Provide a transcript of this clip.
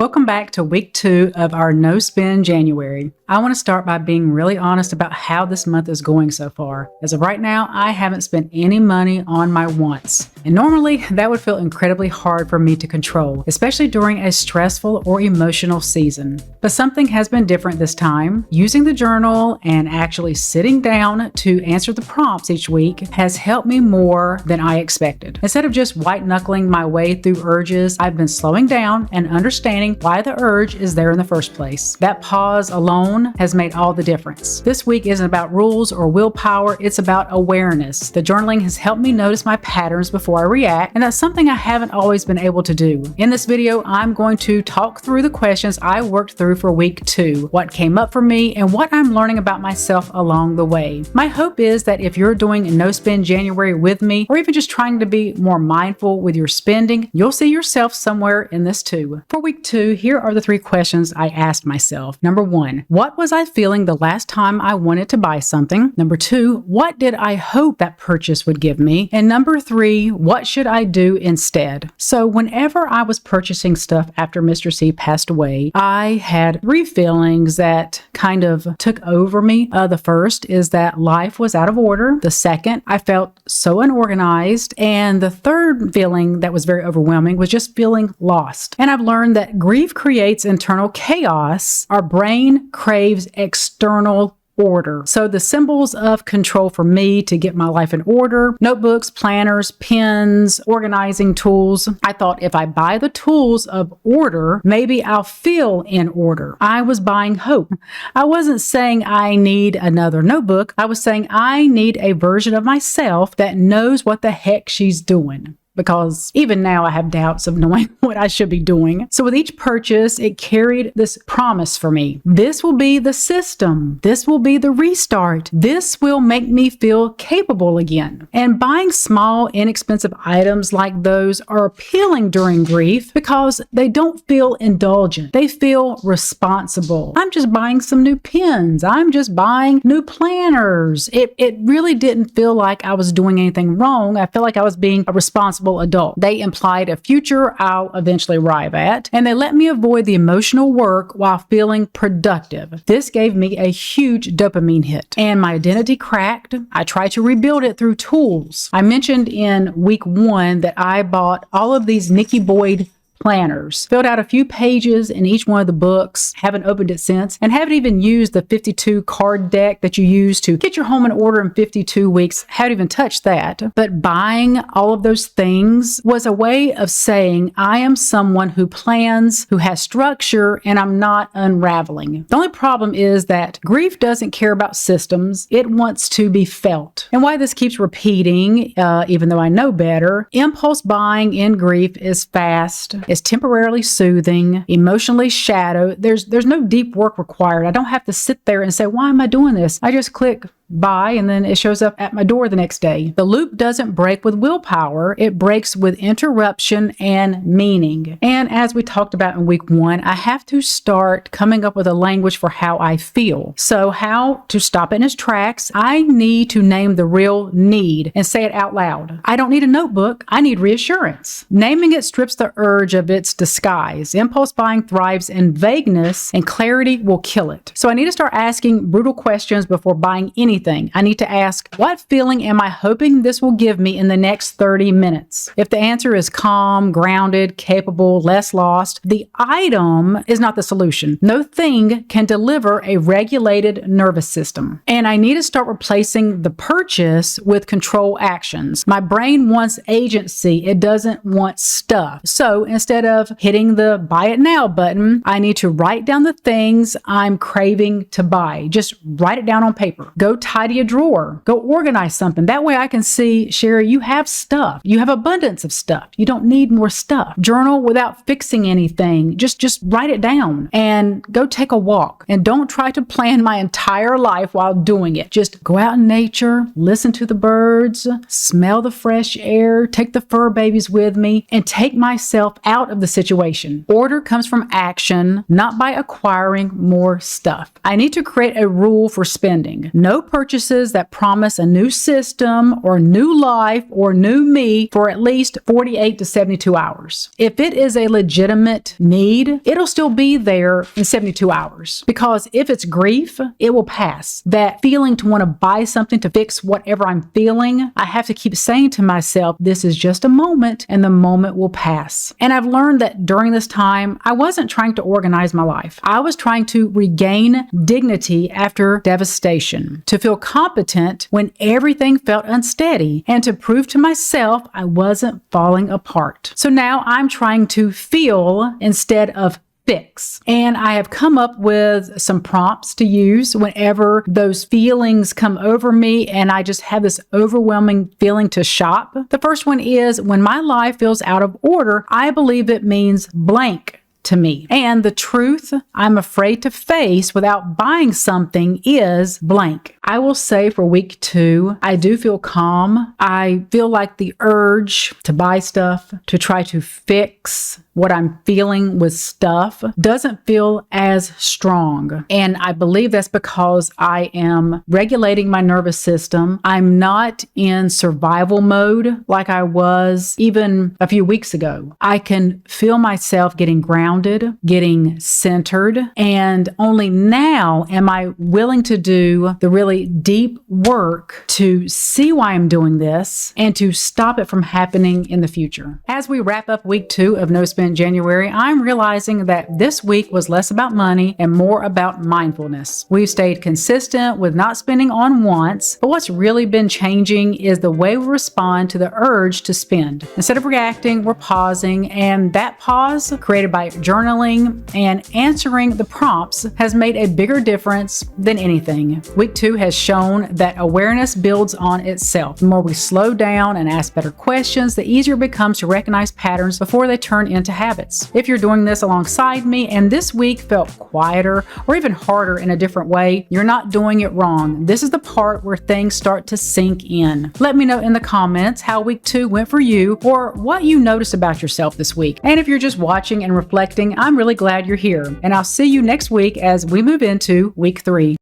Welcome back to week 2 of our No Spend January. I want to start by being really honest about how this month is going so far. As of right now, I haven't spent any money on my wants. And normally, that would feel incredibly hard for me to control, especially during a stressful or emotional season. But something has been different this time. Using the journal and actually sitting down to answer the prompts each week has helped me more than I expected. Instead of just white-knuckling my way through urges, I've been slowing down and understanding why the urge is there in the first place. That pause alone has made all the difference. This week isn't about rules or willpower, it's about awareness. The journaling has helped me notice my patterns before I react, and that's something I haven't always been able to do. In this video, I'm going to talk through the questions I worked through for week 2, what came up for me, and what I'm learning about myself along the way. My hope is that if you're doing No Spend January with me, or even just trying to be more mindful with your spending, you'll see yourself somewhere in this too. For week 2, here are the 3 questions I asked myself. Number 1, what was I feeling the last time I wanted to buy something? Number 2, what did I hope that purchase would give me? And number 3, what should I do instead? So whenever I was purchasing stuff after Mr. C passed away, I had 3 feelings that kind of took over me. The first is that life was out of order. The second, I felt so unorganized. And the third feeling that was very overwhelming was just feeling lost. And I've learned that grief creates internal chaos. Our brain craves external order. So the symbols of control for me to get my life in order: notebooks, planners, pens, organizing tools. I thought if I buy the tools of order, maybe I'll feel in order. I was buying hope. I wasn't saying I need another notebook. I was saying I need a version of myself that knows what the heck she's doing. Because even now I have doubts of knowing what I should be doing. So with each purchase, it carried this promise for me. This will be the system. This will be the restart. This will make me feel capable again. And buying small, inexpensive items like those are appealing during grief because they don't feel indulgent. They feel responsible. I'm just buying some new pens. I'm just buying new planners. It really didn't feel like I was doing anything wrong. I felt like I was being a responsible adult. They implied a future I'll eventually arrive at, and they let me avoid the emotional work while feeling productive. This gave me a huge dopamine hit, and my identity cracked. I tried to rebuild it through tools. I mentioned in week 1 that I bought all of these Nikki Boyd planners, filled out a few pages in each one of the books, haven't opened it since, and haven't even used the 52 card deck that you use to get your home in order in 52 weeks. Haven't even touched that. But buying all of those things was a way of saying I am someone who plans, who has structure, and I'm not unraveling. The only problem is that grief doesn't care about systems. It wants to be felt. And why this keeps repeating, even though I know better, impulse buying in grief is fast. It's temporarily soothing, emotionally shallow. There's no deep work required. I don't have to sit there and say, why am I doing this? I just click buy, and then it shows up at my door the next day. The loop doesn't break with willpower. It breaks with interruption and meaning. And as we talked about in week 1, I have to start coming up with a language for how I feel. So how to stop it in its tracks? I need to name the real need and say it out loud. I don't need a notebook. I need reassurance. Naming it strips the urge of its disguise. Impulse buying thrives in vagueness, and clarity will kill it. So I need to start asking brutal questions before buying anything. I need to ask, what feeling am I hoping this will give me in the next 30 minutes? If the answer is calm, grounded, capable, less lost, the item is not the solution. No thing can deliver a regulated nervous system. And I need to start replacing the purchase with control actions. My brain wants agency. It doesn't want stuff. So instead of hitting the buy it now button, I need to write down the things I'm craving to buy. Just write it down on paper. Go tidy a drawer. Go organize something. That way I can see, Sherry, you have stuff. You have abundance of stuff. You don't need more stuff. Journal without fixing anything. Just write it down and go take a walk. And don't try to plan my entire life while doing it. Just go out in nature, listen to the birds, smell the fresh air, take the fur babies with me, and take myself out of the situation. Order comes from action, not by acquiring more stuff. I need to create a rule for spending. No purchases that promise a new system or new life or new me for at least 48 to 72 hours. If it is a legitimate need, it'll still be there in 72 hours. Because if it's grief, it will pass. That feeling to want to buy something to fix whatever I'm feeling, I have to keep saying to myself, this is just a moment and the moment will pass. And I've learned that during this time, I wasn't trying to organize my life. I was trying to regain dignity after devastation, to feel competent when everything felt unsteady, and to prove to myself I wasn't falling apart. So now I'm trying to feel instead of fix. And I have come up with some prompts to use whenever those feelings come over me and I just have this overwhelming feeling to shop. The first one is, when my life feels out of order, I believe it means blank to me. And the truth I'm afraid to face without buying something is blank. I will say for week 2, I do feel calm. I feel like the urge to buy stuff, to try to fix what I'm feeling with stuff, doesn't feel as strong. And I believe that's because I am regulating my nervous system. I'm not in survival mode like I was even a few weeks ago. I can feel myself getting grounded, getting centered, and only now am I willing to do the really deep work to see why I'm doing this and to stop it from happening in the future. As we wrap up week 2 of No Spend January, I'm realizing that this week was less about money and more about mindfulness. We've stayed consistent with not spending on wants, but what's really been changing is the way we respond to the urge to spend. Instead of reacting, we're pausing, and that pause, created by journaling and answering the prompts, has made a bigger difference than anything. Week 2 has shown that awareness builds on itself. The more we slow down and ask better questions, the easier it becomes to recognize patterns before they turn into habits. If you're doing this alongside me and this week felt quieter or even harder in a different way, you're not doing it wrong. This is the part where things start to sink in. Let me know in the comments how week 2 went for you, or what you noticed about yourself this week. And if you're just watching and reflecting, I'm really glad you're here. And I'll see you next week as we move into week 3.